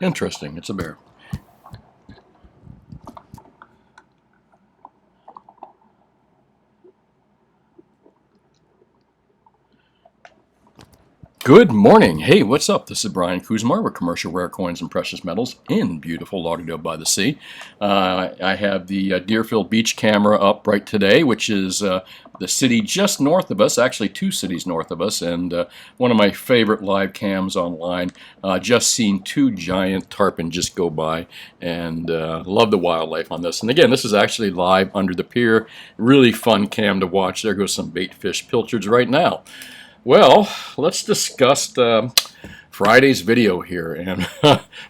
Interesting. It's a bear. Good morning. Hey, what's up? This is Brian Kuzmar with Commercial Rare Coins and Precious Metals in beautiful Lauderdale by the Sea. I have the Deerfield Beach camera up right today, which is the city just north of us, actually 2 cities north of us, and one of my favorite live cams online. Just seen 2 giant tarpon just go by, and love the wildlife on this. And again, this is actually live under the pier. Really fun cam to watch. There goes some bait fish pilchards right now. Well, let's discuss Friday's video here, and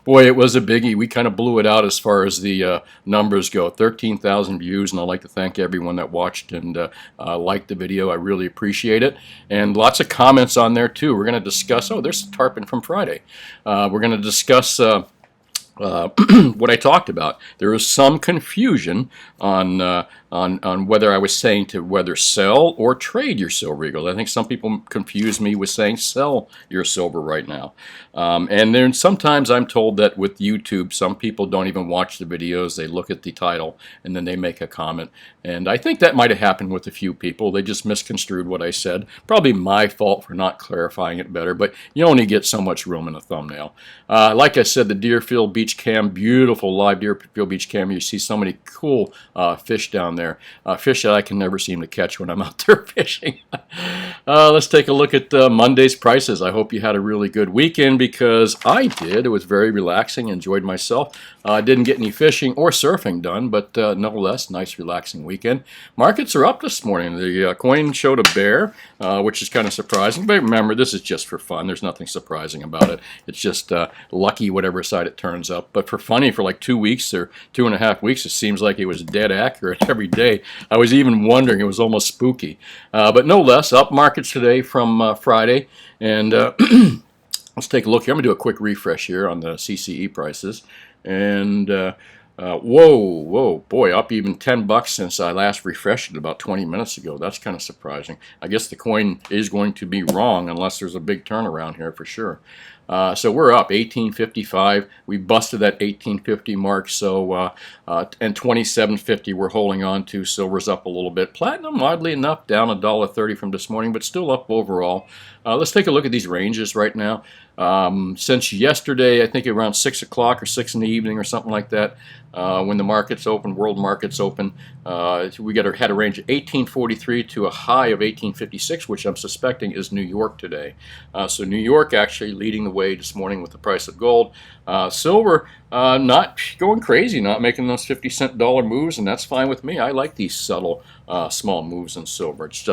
boy, it was a biggie. We kind of blew it out as far as the numbers go. 13,000 views, and I'd like to thank everyone that watched and liked the video. I really appreciate it, and lots of comments on there too. We're going to discuss, oh, there's tarpon from Friday. We're going to discuss what I talked about. There was some confusion on whether I was saying to whether sell or trade your silver eagles. I think some people confuse me with saying sell your silver right now. And then sometimes I'm told that with YouTube, some people don't even watch the videos. They look at the title and then they make a comment. And I think that might have happened with a few people. They just misconstrued what I said. Probably my fault for not clarifying it better, but you only get so much room in a thumbnail. Like I said, the Deerfield Beach cam, beautiful live Deerfield Beach cam. You see so many cool fish down there. Fish that I can never seem to catch when I'm out there fishing. Let's take a look at Monday's prices. I hope you had a really good weekend, because I did. It was very relaxing. Enjoyed myself. Didn't get any fishing or surfing done, but nonetheless, nice relaxing weekend. Markets are up this morning. The coin showed a bear, which is kind of surprising. But remember, this is just for fun. There's nothing surprising about it. It's just lucky whatever side it turns up. But for funny, for like 2 weeks or 2.5 weeks, it seems like it was dead accurate every day. I was even wondering. It was almost spooky. But no less, up markets today from Friday. And let's take a look here. I'm going to do a quick refresh here on the CCE prices. And whoa, boy, up even $10 since I last refreshed it about 20 minutes ago. That's kind of surprising. I guess the coin is going to be wrong unless there's a big turnaround here for sure. So we're up 1855. We busted that 1850 mark. So and 2750 we're holding on to. Silver's up a little bit. Platinum, oddly enough, down $1.30 from this morning, but still up overall. Let's take a look at these ranges right now. Since yesterday, I think around 6 o'clock or 6 in the evening or something like that, when the markets open, world markets open, we had a range of 1843 to a high of 1856, which I'm suspecting is New York today. So New York actually leading the way this morning with the price of gold. Silver not going crazy, not making those 50-cent dollar moves, and that's fine with me. I like these subtle small moves in silver. It's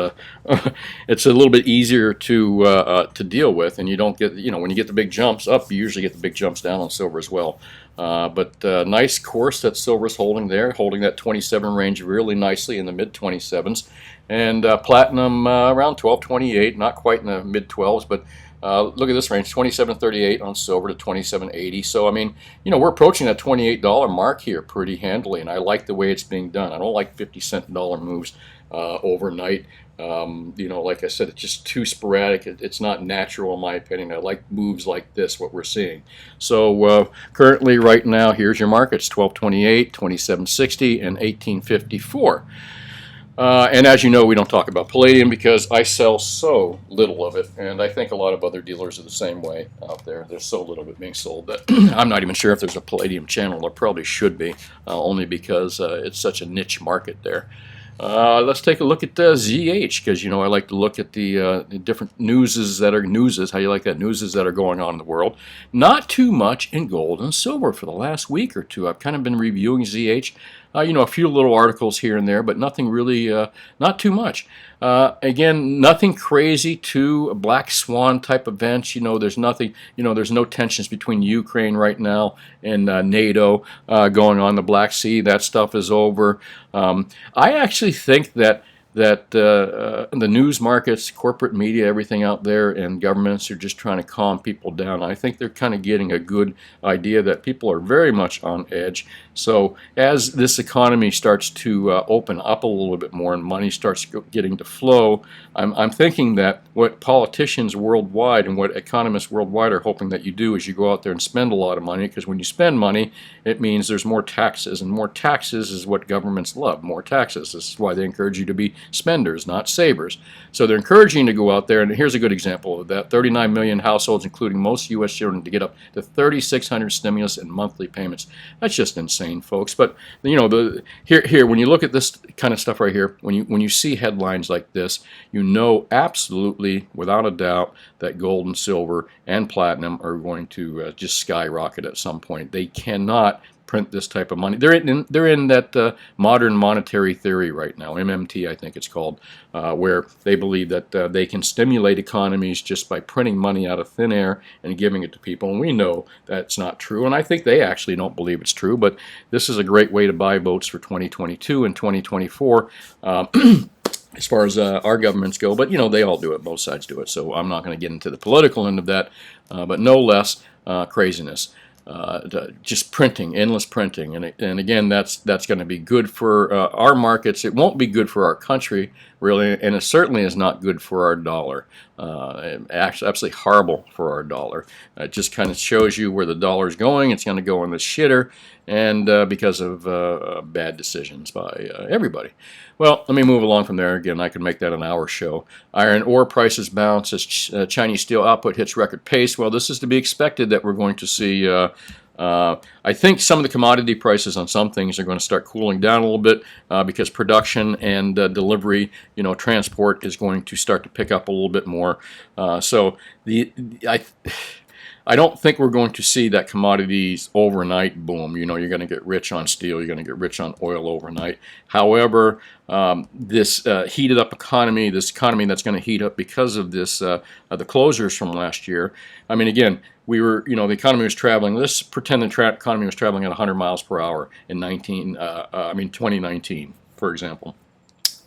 it's a little bit easier to deal with, and you don't get, when you get the big jumps up, you usually get the big jumps down on silver as well. But nice course that silver's holding there, holding that 27 range really nicely in the mid 27s, and platinum around 1228, not quite in the mid 12s, but look at this range, 2738 on silver to 2780. So I mean, we're approaching that $28 mark here pretty handily, and I like the way it's being done. I don't like 50-cent dollar moves overnight. Like I said, it's just too sporadic. It's not natural in my opinion. I like moves like this, what we're seeing. So currently right now, here's your markets: 1228, 2760, and 1854. And as you know, we don't talk about palladium because I sell so little of it, and I think a lot of other dealers are the same way out there. There's so little of it being sold that I'm not even sure if there's a palladium channel. There probably should be, only because it's such a niche market there. Let's take a look at ZH, because I like to look at the different newses that are how you like that, newses that are going on in the world. Not too much in gold and silver for the last week or two. I've kind of been reviewing ZH. A few little articles here and there, but nothing really, not too much. Again, nothing crazy to black swan type events. There's nothing, there's no tensions between Ukraine right now and NATO going on the Black Sea. That stuff is over. I actually think that that the news markets, corporate media, everything out there, and governments are just trying to calm people down. I think they're kind of getting a good idea that people are very much on edge. So as this economy starts to open up a little bit more and money starts getting to flow, I'm thinking that what politicians worldwide and what economists worldwide are hoping that you do is you go out there and spend a lot of money, because when you spend money, it means there's more taxes, and more taxes is what governments love, more taxes. This is why they encourage you to be spenders, not savers. So they're encouraging you to go out there, and here's a good example of that. 39 million households, including most U.S. children, to get up to 3,600 stimulus and monthly payments. That's just insane, folks. But you know, here when you look at this kind of stuff right here, when you see headlines like this, you know absolutely, without a doubt, that gold and silver and platinum are going to just skyrocket at some point. They cannot print this type of money. They're in that modern monetary theory right now, MMT I think it's called, where they believe that they can stimulate economies just by printing money out of thin air and giving it to people. And we know that's not true, and I think they actually don't believe it's true, but this is a great way to buy votes for 2022 and 2024. As far as our governments go, but you know, they all do it, both sides do it, so I'm not going to get into the political end of that, but no less craziness. Just printing, endless printing, and again, that's going to be good for our markets. It won't be good for our country, really, and it certainly is not good for our dollar. Actually, absolutely horrible for our dollar. It just kind of shows you where the dollar is going. It's going to go in the shitter, and because of bad decisions by everybody. Well, let me move along from there. Again, I could make that an hour show. Iron ore prices bounce as Chinese steel output hits record pace. Well, this is to be expected that we're going to see. I think some of the commodity prices on some things are going to start cooling down a little bit because production and delivery, you know, transport is going to start to pick up a little bit more. So I don't think we're going to see that commodities overnight boom. You know, you're going to get rich on steel, you're going to get rich on oil overnight. However, this heated up economy, this economy that's going to heat up because of this, the closures from last year. I mean, again, we were, you know, the economy was traveling. Let's pretend the economy was traveling at 100 miles per hour in 2019, for example.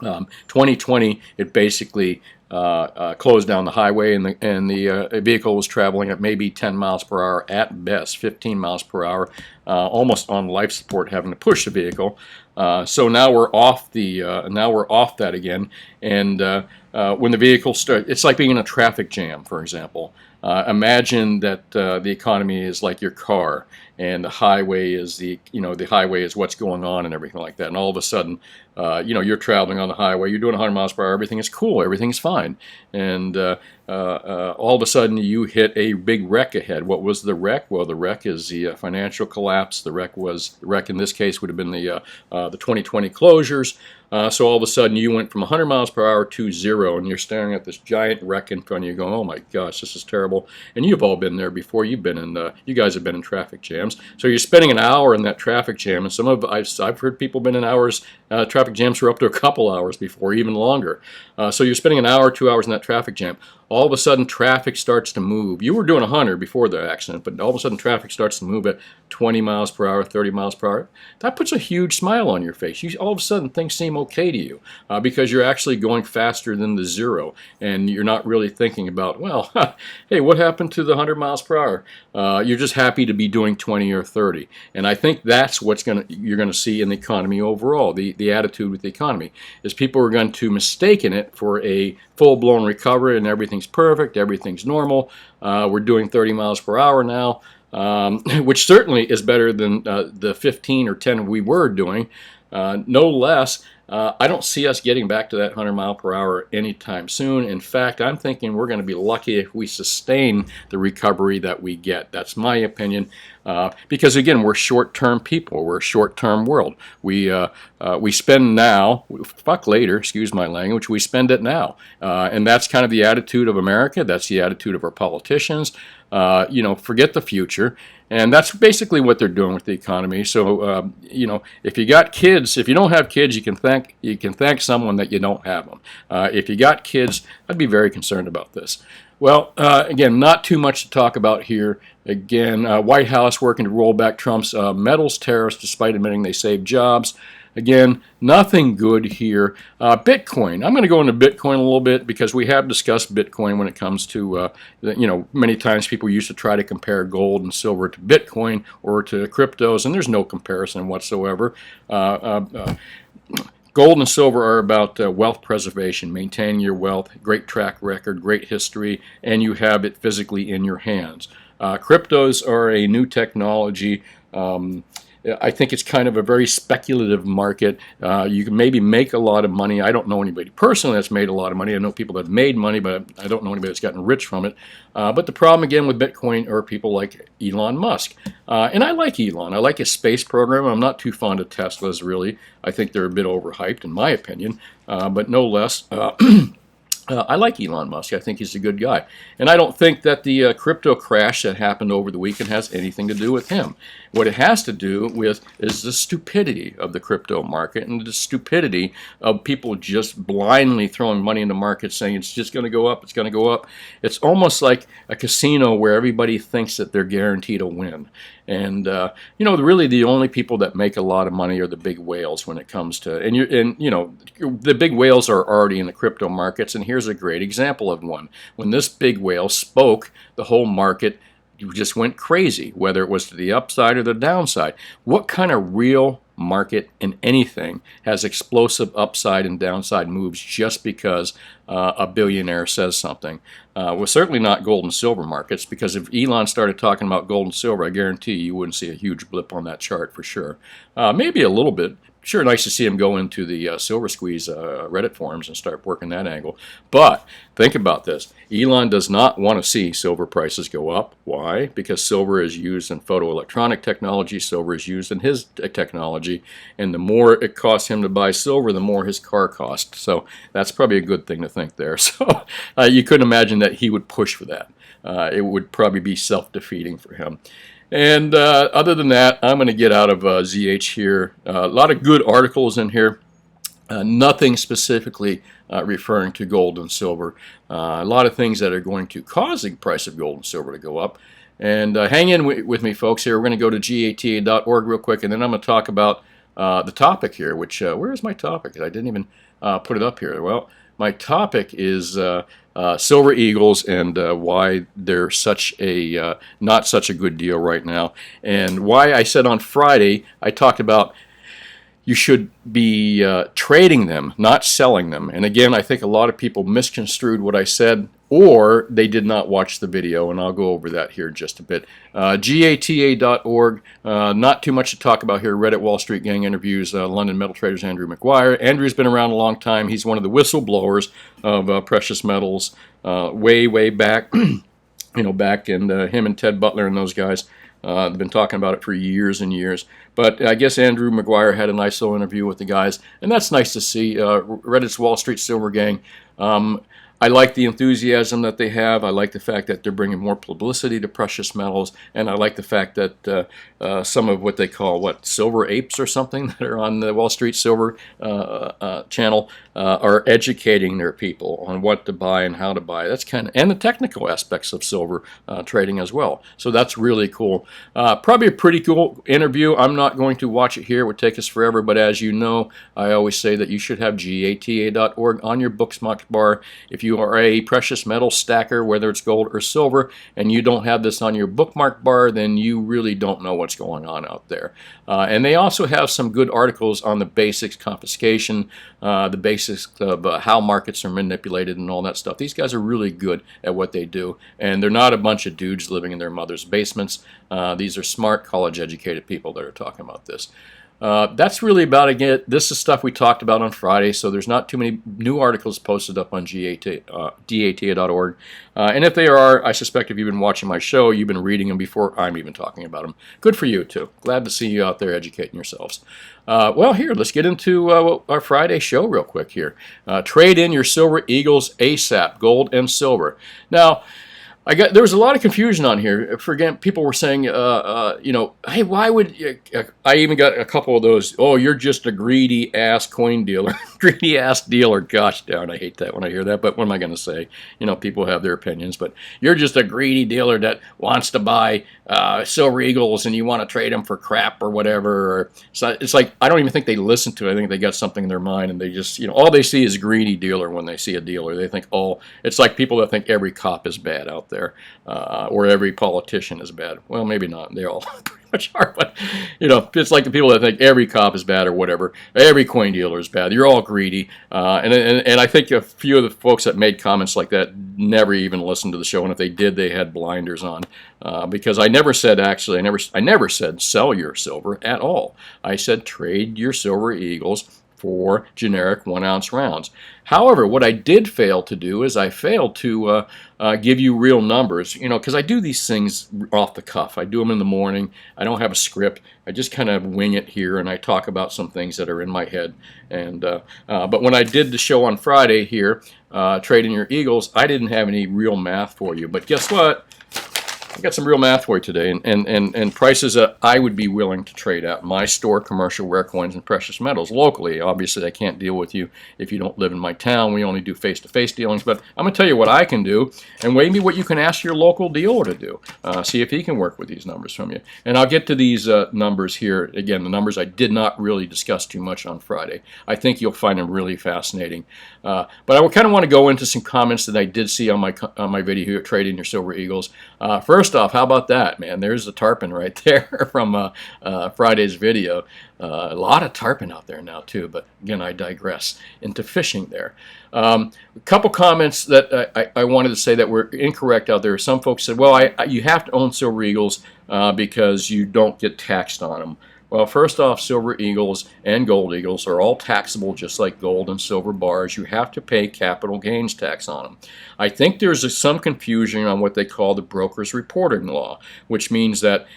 2020, it basically closed down the highway, and the vehicle was traveling at maybe 10 miles per hour at best, 15 miles per hour, almost on life support, having to push the vehicle. So now we're off that again, and when the vehicle starts, it's like being in a traffic jam, for example. Imagine that the economy is like your car, and the highway is the highway is what's going on and everything like that. And all of a sudden, you're traveling on the highway, you're doing 100 miles per hour, everything is cool, everything's fine, and all of a sudden you hit a big wreck ahead. What was the wreck? Well, the wreck is the financial collapse. The wreck in this case would have been the 2020 closures. So all of a sudden you went from 100 miles per hour to 0, and you're staring at this giant wreck in front of you going, oh my gosh, this is terrible. And you've all been there before. You guys have been in traffic jams. So you're spending an hour in that traffic jam, and I've heard people been in hours, traffic jams for up to a couple hours before, even longer. So you're spending an hour, 2 hours in that traffic jam. All of a sudden traffic starts to move. You were doing 100 before the accident, but all of a sudden traffic starts to move at 20 miles per hour, 30 miles per hour. That puts a huge smile on your face. All of a sudden things seem okay to you because you're actually going faster than the 0, and you're not really thinking about, well, hey, what happened to the 100 miles per hour? You're just happy to be doing 20 or 30. And I think that's you're going to see in the economy overall. The attitude with the economy is people are going to mistake it for a full-blown recovery, and everything's perfect, everything's normal. We're doing 30 miles per hour now, which certainly is better than the 15 or 10 we were doing. No less, I don't see us getting back to that 100 mile per hour anytime soon. In fact, I'm thinking we're going to be lucky if we sustain the recovery that we get. That's my opinion. Because again, we're short-term people. We're a short-term world. We spend now, fuck later, excuse my language, we spend it now. And that's kind of the attitude of America. That's the attitude of our politicians. Forget the future. And that's basically what they're doing with the economy. So, if you got kids, if you don't have kids, you can thank someone that you don't have them. If you got kids, I'd be very concerned about this. Well, again, not too much to talk about here. Again, White House working to roll back Trump's metals tariffs despite admitting they saved jobs. again, nothing good here. Bitcoin. I'm going to go into Bitcoin a little bit because we have discussed Bitcoin when it comes to, many times people used to try to compare gold and silver to Bitcoin or to cryptos, and there's no comparison whatsoever. Gold and silver are about wealth preservation, maintaining your wealth, great track record, great history, and you have it physically in your hands. Cryptos are a new technology. I think it's kind of a very speculative market. You can maybe make a lot of money. I don't know anybody personally that's made a lot of money. I know people that have made money, but I don't know anybody that's gotten rich from it. But the problem, again, with Bitcoin are people like Elon Musk. And I like Elon. I like his space program. I'm not too fond of Teslas, really. I think they're a bit overhyped, in my opinion, but no less. I like Elon Musk. I think he's a good guy. And I don't think that the crypto crash that happened over the weekend has anything to do with him. What it has to do with is the stupidity of the crypto market and the stupidity of people just blindly throwing money in the market saying it's just going to go up, it's going to go up. It's almost like a casino where everybody thinks that they're guaranteed a win. And really the only people that make a lot of money are the big whales when it comes to, the big whales are already in the crypto markets. And here's a great example of one. When this big whale spoke, the whole market just went crazy, whether it was to the upside or the downside. What kind of real market in anything has explosive upside and downside moves just because a billionaire says something? Well, certainly not gold and silver markets, because if Elon started talking about gold and silver, I guarantee you wouldn't see a huge blip on that chart for sure. Maybe a little bit. Sure, nice to see him go into the Silver Squeeze Reddit forums and start working that angle. But think about this. Elon does not want to see silver prices go up. Why? Because silver is used in photoelectronic technology. Silver is used in his technology. And the more it costs him to buy silver, the more his car costs. So that's probably a good thing to think there. So you couldn't imagine that he would push for that. It would probably be self-defeating for him. And other than that, I'm going to get out of ZH here. A lot of good articles in here. Nothing specifically referring to gold and silver. A lot of things that are going to cause the price of gold and silver to go up. And hang in with me, folks, here. We're going to go to GATA.org real quick, and then I'm going to talk about the topic here, which, where is my topic? I didn't even put it up here. Well, my topic is Silver Eagles and why they're such a not such a good deal right now, and why I said on Friday I talked about you should be trading them, not selling them. And again, I think a lot of people misconstrued what I said, or they did not watch the video, and I'll go over that here in just a bit. GATA.org, not too much to talk about here. Reddit Wall Street Gang interviews London metal traders Andrew McGuire. Andrew's been around a long time. He's one of the whistleblowers of precious metals way back, back in him and Ted Butler and those guys. They've been talking about it for years and years. But I guess Andrew McGuire had a nice little interview with the guys, and that's nice to see. Reddit's Wall Street Silver Gang. I like the enthusiasm that they have. I like the fact that they're bringing more publicity to precious metals, and I like the fact that some of what they call, silver apes or something that are on the Wall Street Silver channel are educating their people on what to buy and how to buy. That's and the technical aspects of silver trading as well. So that's really cool. Probably a pretty cool interview. I'm not going to watch it here. It would take us forever, but as you know, I always say that you should have GATA.org on your bookmark bar. If you are a precious metal stacker, whether it's gold or silver, and you don't have this on your bookmark bar, then you really don't know what's going on out there. And they also have some good articles on the basics, confiscation, the basics of how markets are manipulated and all that stuff. These guys are really good at what they do, and they're not a bunch of dudes living in their mother's basements. These are smart, college-educated people that are talking about this. That's really about it. This is stuff we talked about on Friday, so there's not too many new articles posted up on GATA.org. And if they are, I suspect if you've been watching my show, you've been reading them before I'm even talking about them. Good for you, too. Glad to see you out there educating yourselves. Well, here, let's get into our Friday show real quick here. Trade in your Silver Eagles ASAP, gold and silver. Now, There was a lot of confusion on here. Forget people were saying, hey, why would you, I even got a couple of those? Oh, you're just a greedy ass coin dealer, greedy ass dealer. Gosh darn, I hate that when I hear that. But what am I going to say? People have their opinions. But you're just a greedy dealer that wants to buy silver eagles and you want to trade them for crap or whatever. So it's like I don't even think they listen to it. I think they got something in their mind and they just, all they see is greedy dealer when they see a dealer. They think, oh, it's like people that think every cop is bad out there. Or every politician is bad. Well, maybe not. They all pretty much are, but it's like the people that think every cop is bad or whatever. Every coin dealer is bad. You're all greedy, and I think a few of the folks that made comments like that never even listened to the show, and if they did, they had blinders on, because I never said I never said sell your silver at all. I said trade your silver eagles for generic 1-ounce rounds. However, what I did fail to do is I failed to give you real numbers, because I do these things off the cuff. I do them in the morning. I don't have a script. I just kind of wing it here, and I talk about some things that are in my head. And but when I did the show on Friday here, Trading Your Eagles, I didn't have any real math for you. But guess what? I got some real math for you today, and prices that I would be willing to trade at my store, Commercial Rare Coins and Precious Metals, locally. Obviously, I can't deal with you if you don't live in my town. We only do face-to-face dealings, but I'm going to tell you what I can do, and maybe what you can ask your local dealer to do. See if he can work with these numbers from you. And I'll get to these numbers here. Again, the numbers I did not really discuss too much on Friday. I think you'll find them really fascinating. But I kind of want to go into some comments that I did see on my video here, Trading Your Silver Eagles. First off, how about that, man? There's the tarpon right there from Friday's video. A lot of tarpon out there now, too, but again, I digress into fishing there. A couple comments that I wanted to say that were incorrect out there. Some folks said, well, you have to own silver eagles because you don't get taxed on them. Well, first off, silver eagles and gold eagles are all taxable just like gold and silver bars. You have to pay capital gains tax on them. I think there's some confusion on what they call the broker's reporting law, which means that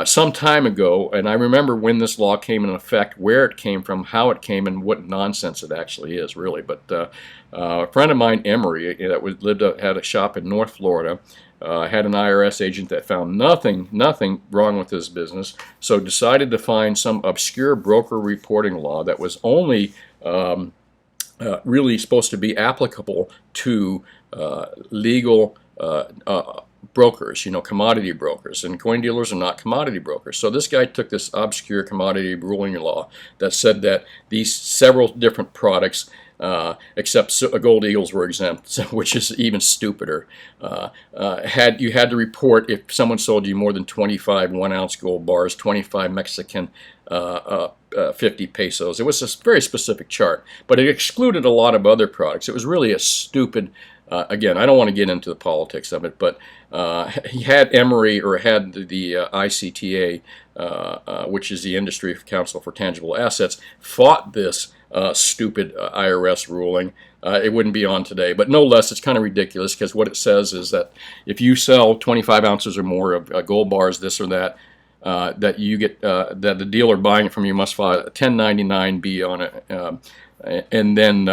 some time ago, and I remember when this law came in effect, where it came from, how it came, and what nonsense it actually is, really. But a friend of mine, Emery, that had a shop in North Florida, had an IRS agent that found nothing wrong with his business, so decided to find some obscure broker reporting law that was only really supposed to be applicable to legal brokers, commodity brokers, and coin dealers are not commodity brokers. So this guy took this obscure commodity ruling law that said that these several different products, except gold eagles, were exempt, which is even stupider. You had to report if someone sold you more than 25 1-ounce gold bars, 25 Mexican 50 pesos. It was a very specific chart, but it excluded a lot of other products. It was really a stupid. Again, I don't want to get into the politics of it, but he had Emory, or had the ICTA, which is the Industry Council for Tangible Assets, fought this stupid IRS ruling. It wouldn't be on today, but no less, it's kind of ridiculous, because what it says is that if you sell 25 ounces or more of gold bars, this or that, that you get that the dealer buying it from you must file a 1099-B on it, and then.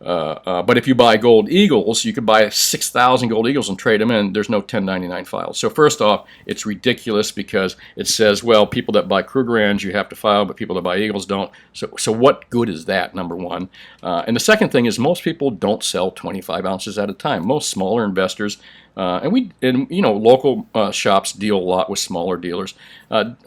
But if you buy gold eagles, you could buy 6,000 gold eagles and trade them in. There's no 1099 file. So first off, it's ridiculous because it says, well, people that buy Krugerrands you have to file, but people that buy eagles don't. So what good is that, number one? And the second thing is most people don't sell 25 ounces at a time. Most smaller investors, and local shops deal a lot with smaller dealers,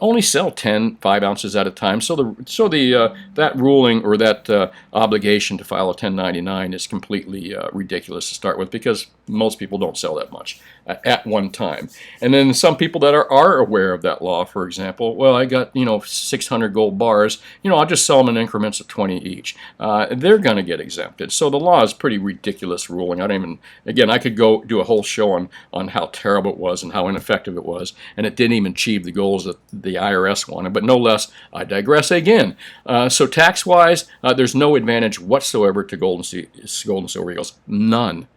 only sell 10 5-ounces at a time. So that ruling, or that obligation to file a 1099 is completely ridiculous to start with, because most people don't sell that much at one time. And then some people that are aware of that law, for example, well, I got 600 gold bars, I'll just sell them in increments of 20 each. They're going to get exempted. So the law is pretty ridiculous ruling. I could go do a whole show on how terrible it was and how ineffective it was, and it didn't even achieve the goals that the IRS wanted. But no less, I digress again. So tax-wise, there's no advantage whatsoever to gold and silver eagles. None.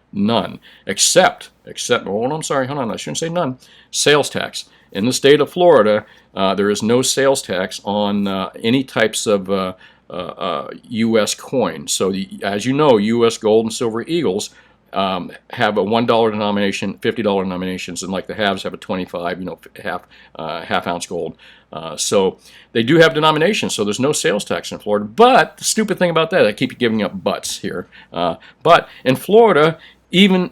Except, hold on, I shouldn't say none. Sales tax. In the state of Florida, there is no sales tax on any types of U.S. coins. So as you know, U.S. gold and silver eagles have a $1 denomination, $50 denominations, and like the halves have a 25, half ounce gold. So they do have denominations, so there's no sales tax in Florida. But the stupid thing about that, I keep giving up buts here. But in Florida, even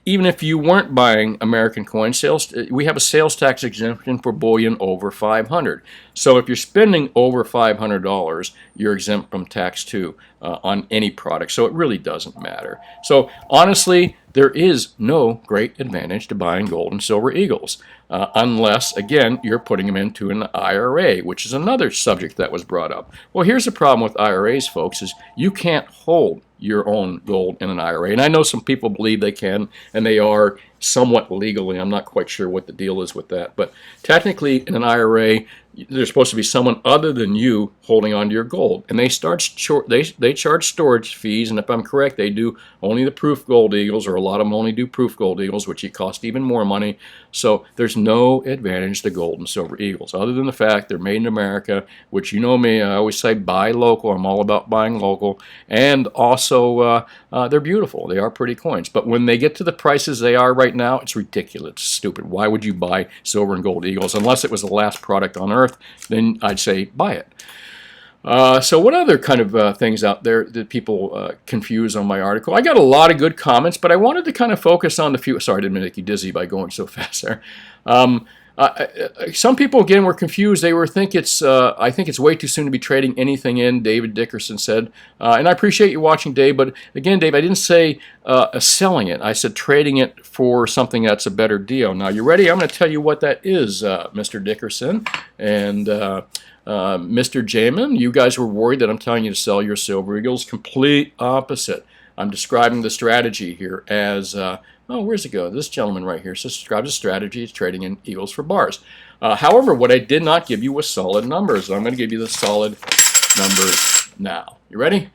if you weren't buying American coin sales, we have a sales tax exemption for bullion over 500. So if you're spending over $500, you're exempt from tax too on any product. So it really doesn't matter. So honestly, there is no great advantage to buying gold and silver eagles, unless, again, you're putting them into an IRA, which is another subject that was brought up. Well, here's the problem with IRAs, folks, is you can't hold your own gold in an IRA. And I know some people believe they can, and they are somewhat legally. I'm not quite sure what the deal is with that. But technically, in an IRA, there's supposed to be someone other than you holding on to your gold. And they charge storage fees, and if I'm correct, they do only the proof gold eagles, or a lot of them only do proof gold eagles, which cost even more money. So there's no advantage to gold and silver eagles, other than the fact they're made in America, which, you know me, I always say buy local. I'm all about buying local. And also, they're beautiful. They are pretty coins. But when they get to the prices they are right now, it's ridiculous. It's stupid. Why would you buy silver and gold eagles? Unless it was the last product on Earth, then I'd say buy it. So what other kind of things out there that people confuse on my article? I got a lot of good comments, but I wanted to kind of focus on the few. Sorry, I didn't make you dizzy by going so fast there. Some people, again, were confused. They were I think it's way too soon to be trading anything in, David Dickerson said. And I appreciate you watching, Dave. But again, Dave, I didn't say selling it. I said trading it for something that's a better deal. Now, you ready? I'm going to tell you what that is, Mr. Dickerson and Mr. Jamin. You guys were worried that I'm telling you to sell your silver eagles. Complete opposite. I'm describing the strategy here as... where's it go? This gentleman right here describes a strategy. It's trading in eagles for bars. However, what I did not give you was solid numbers. I'm going to give you the solid numbers now. You ready?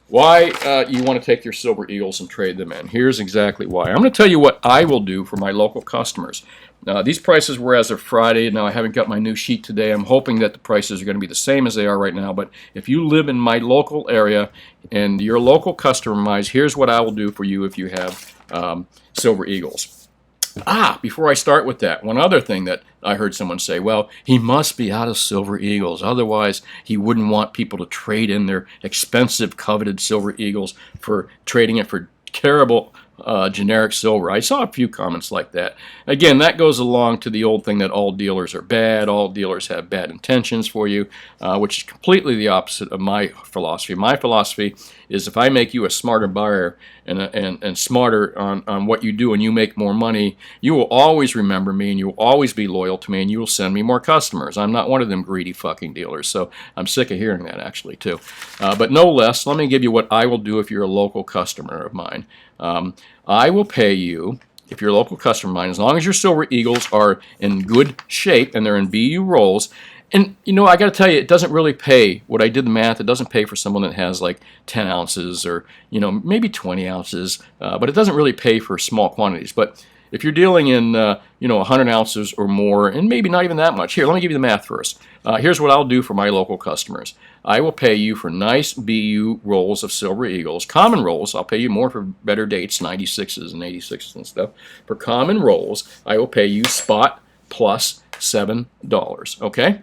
Why you want to take your silver eagles and trade them in. Here's exactly why. I'm going to tell you what I will do for my local customers. These prices were as of Friday. Now, I haven't got my new sheet today. I'm hoping that the prices are going to be the same as they are right now. But if you live in my local area and you're a local customer of mine, here's what I will do for you if you have silver eagles. Before I start with that, one other thing that I heard someone say, well, he must be out of silver eagles. Otherwise, he wouldn't want people to trade in their expensive, coveted silver eagles for trading it for terrible generic silver. I saw a few comments like that. Again, that goes along to the old thing that all dealers are bad, all dealers have bad intentions for you, which is completely the opposite of my philosophy. My philosophy is if I make you a smarter buyer and smarter on what you do and you make more money, you will always remember me and you will always be loyal to me and you will send me more customers. I'm not one of them greedy fucking dealers, so I'm sick of hearing that actually too. But no less, let me give you what I will do if you're a local customer of mine. I will pay you, if you're a local customer of mine, as long as your silver eagles are in good shape and they're in BU rolls. And, you know, I got to tell you, it doesn't really pay. What I did the math, it doesn't pay for someone that has like 10 ounces or, you know, maybe 20 ounces. But it doesn't really pay for small quantities. But if you're dealing in, 100 ounces or more, and maybe not even that much. Here, let me give you the math first. Here's what I'll do for my local customers. I will pay you for nice BU rolls of silver eagles. Common rolls, I'll pay you more for better dates, 96s and 86s and stuff. For common rolls, I will pay you spot plus $7, okay?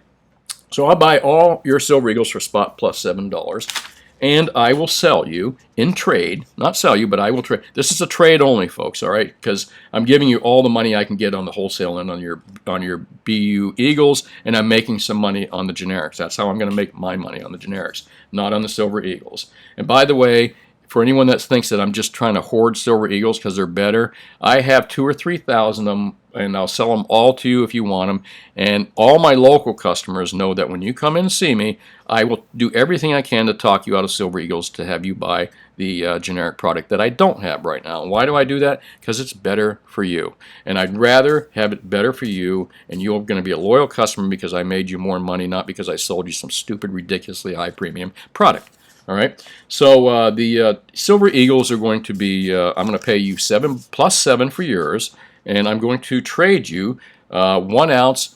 So I'll buy all your silver eagles for spot plus $7. And I will sell you in trade, not sell you, but I will trade. This is a trade only, folks, all right? Because I'm giving you all the money I can get on the wholesale and on your BU Eagles, and I'm making some money on the generics. That's how I'm going to make my money, on the generics, not on the Silver Eagles. And by the way, for anyone that thinks that I'm just trying to hoard Silver Eagles because they're better, I have 2,000 or 3,000 of them, and I'll sell them all to you if you want them. And all my local customers know that when you come in and see me, I will do everything I can to talk you out of Silver Eagles to have you buy the generic product that I don't have right now. And why do I do that? Because it's better for you. And I'd rather have it better for you, and you're going to be a loyal customer because I made you more money, not because I sold you some stupid, ridiculously high premium product. All right, so the Silver Eagles are going to be, I'm going to pay you 7 plus 7 for yours, and I'm going to trade you 1 ounce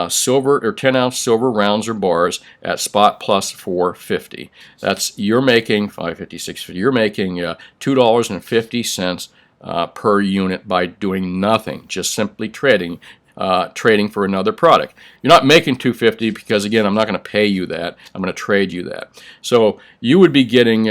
silver or 10-ounce silver rounds or bars at spot plus 450. That's you're making 550, 650. You're making $2.50 per unit by doing nothing, just simply trading. Trading for another product. You're not making $2.50 because, again, I'm not going to pay you that. I'm going to trade you that. So you would be getting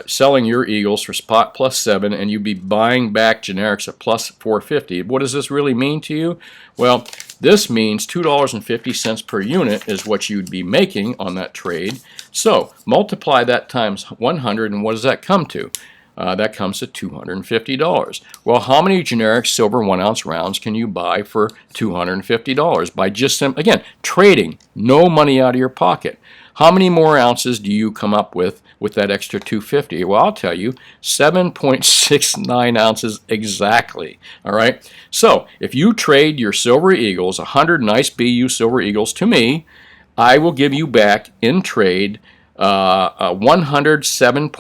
selling your Eagles for spot plus 7, and you'd be buying back generics at plus 450. What does this really mean to you? Well, this means $2.50 per unit is what you'd be making on that trade. So multiply that times 100, and what does that come to? That comes to $250. Well, how many generic silver 1-ounce rounds can you buy for $250 by just again trading, no money out of your pocket? How many more ounces do you come up with that extra $250? Well, I'll tell you, 7.69 ounces exactly. All right. So if you trade your Silver Eagles, 100 nice BU Silver Eagles to me, I will give you back in trade 107.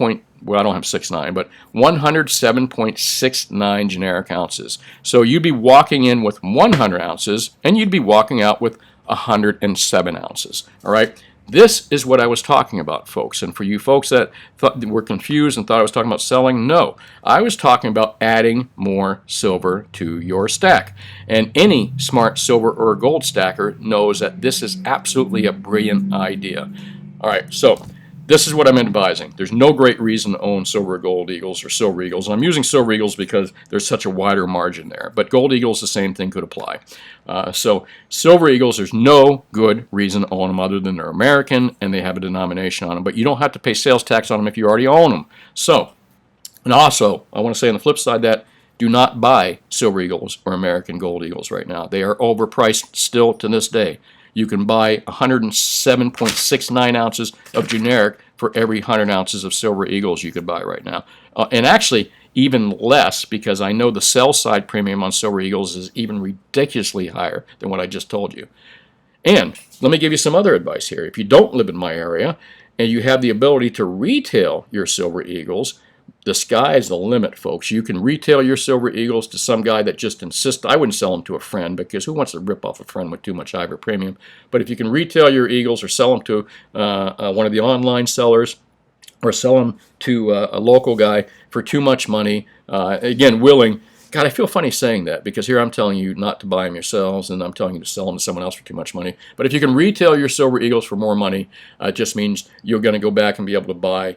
Well, I don't have 6.9, but 107.69 generic ounces. So you'd be walking in with 100 ounces, and you'd be walking out with 107 ounces. All right? This is what I was talking about, folks. And for you folks that were confused and thought I was talking about selling, no. I was talking about adding more silver to your stack. And any smart silver or gold stacker knows that this is absolutely a brilliant idea. All right, so this is what I'm advising. There's no great reason to own silver or gold Eagles or silver Eagles. And I'm using silver Eagles because there's such a wider margin there. But gold Eagles, the same thing could apply. So silver Eagles, there's no good reason to own them other than they're American and they have a denomination on them. But you don't have to pay sales tax on them if you already own them. So, and also, I want to say on the flip side that do not buy silver Eagles or American gold Eagles right now. They are overpriced still to this day. You can buy 107.69 ounces of generic for every 100 ounces of silver Eagles you could buy right now. And actually, even less, because I know the sell side premium on silver Eagles is even ridiculously higher than what I just told you. And let me give you some other advice here. If you don't live in my area and you have the ability to retail your silver Eagles, the sky is the limit, folks. You can retail your silver Eagles to some guy that just insists. I wouldn't sell them to a friend because who wants to rip off a friend with too much higher premium? But if you can retail your Eagles or sell them to one of the online sellers or sell them to a local guy for too much money, again, willing. God, I feel funny saying that because here I'm telling you not to buy them yourselves and I'm telling you to sell them to someone else for too much money. But if you can retail your silver Eagles for more money, it just means you're going to go back and be able to buy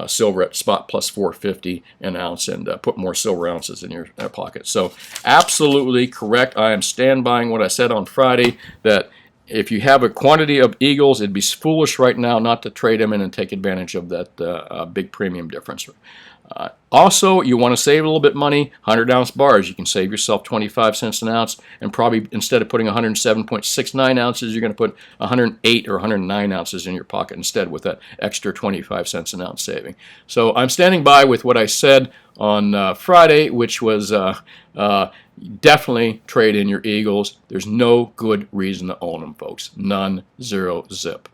silver at spot plus 450 an ounce and put more silver ounces in your pocket. So absolutely correct. I am stand-bying what I said on Friday that if you have a quantity of Eagles, it'd be foolish right now not to trade them in and take advantage of that big premium difference. Also, you want to save a little bit money, 100-ounce bars. You can save yourself 25 cents an ounce, and probably instead of putting 107.69 ounces, you're going to put 108 or 109 ounces in your pocket instead with that extra 25 cents an ounce saving. So I'm standing by with what I said on Friday, which was definitely trade in your Eagles. There's no good reason to own them, folks. None, zero, zip.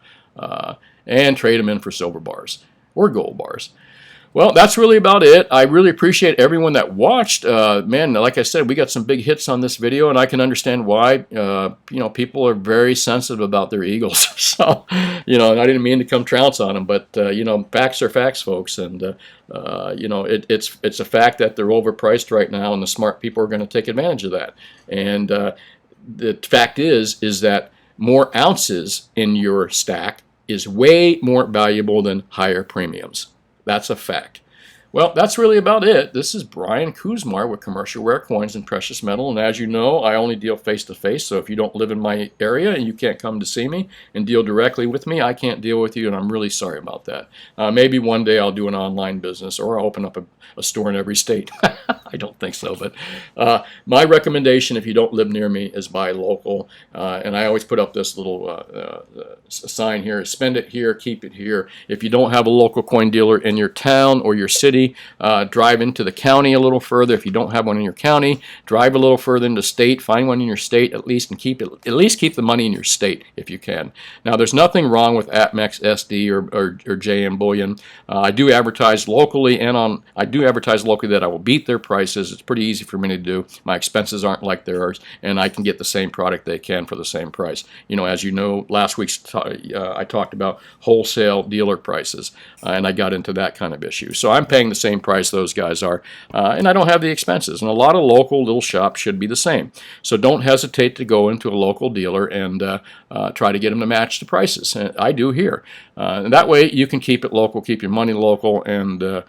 And trade them in for silver bars or gold bars. Well, that's really about it. I really appreciate everyone that watched. Man, like I said, we got some big hits on this video, and I can understand why. People are very sensitive about their Eagles. So, and I didn't mean to come trounce on them, but facts are facts, folks. And it's a fact that they're overpriced right now, and the smart people are going to take advantage of that. And the fact is that more ounces in your stack is way more valuable than higher premiums. That's a fact. Well, that's really about it. This is Brian Kuzmar with Commercial Rare Coins and Precious Metal. And as you know, I only deal face-to-face. So if you don't live in my area and you can't come to see me and deal directly with me, I can't deal with you, and I'm really sorry about that. Maybe one day I'll do an online business or I'll open up a store in every state. I don't think so. But my recommendation, if you don't live near me, is buy local. And I always put up this little sign here: spend it here, keep it here. If you don't have a local coin dealer in your town or your city, community, drive into the county a little further. If you don't have one in your county, drive a little further into state, find one in your state at least, and at least keep the money in your state if you can. Now, there's nothing wrong with APMEX SD or JM Bullion. I do advertise locally, and I do advertise locally that I will beat their prices. It's pretty easy for me to do. My expenses aren't like theirs, and I can get the same product they can for the same price. You know, as you know, last week I talked about wholesale dealer prices, and I got into that kind of issue. So I'm paying the same price those guys are, and I don't have the expenses. And a lot of local little shops should be the same. So don't hesitate to go into a local dealer and try to get them to match the prices. And I do here. And that way you can keep it local, keep your money local, and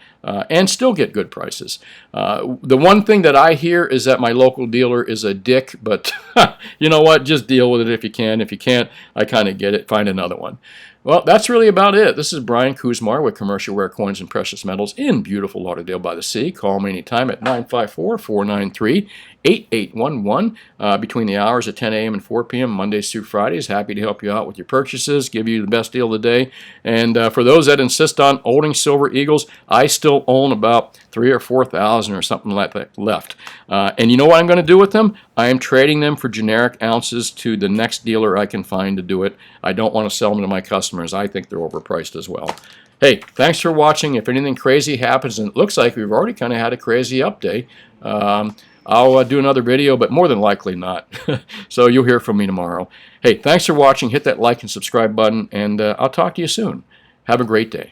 still get good prices. The one thing that I hear is that my local dealer is a dick, but you know what? Just deal with it if you can. If you can't, I kind of get it. Find another one. Well, that's really about it. This is Brian Kuzmar with Commercial Rare Coins and Precious Metals in beautiful Lauderdale by the Sea. Call me anytime at 954-493-8811 between the hours of 10 a.m. and 4 p.m. Mondays through Fridays. Happy to help you out with your purchases, give you the best deal of the day. And for those that insist on owning Silver Eagles, I still own about 3,000 or 4,000 or something like that left. And you know what I'm going to do with them? I am trading them for generic ounces to the next dealer I can find to do it. I don't want to sell them to my customers. I think they're overpriced as well. Hey, thanks for watching. If anything crazy happens, and it looks like we've already kind of had a crazy update, I'll do another video, but more than likely not. So you'll hear from me tomorrow. Hey, thanks for watching. Hit that like and subscribe button, and I'll talk to you soon. Have a great day.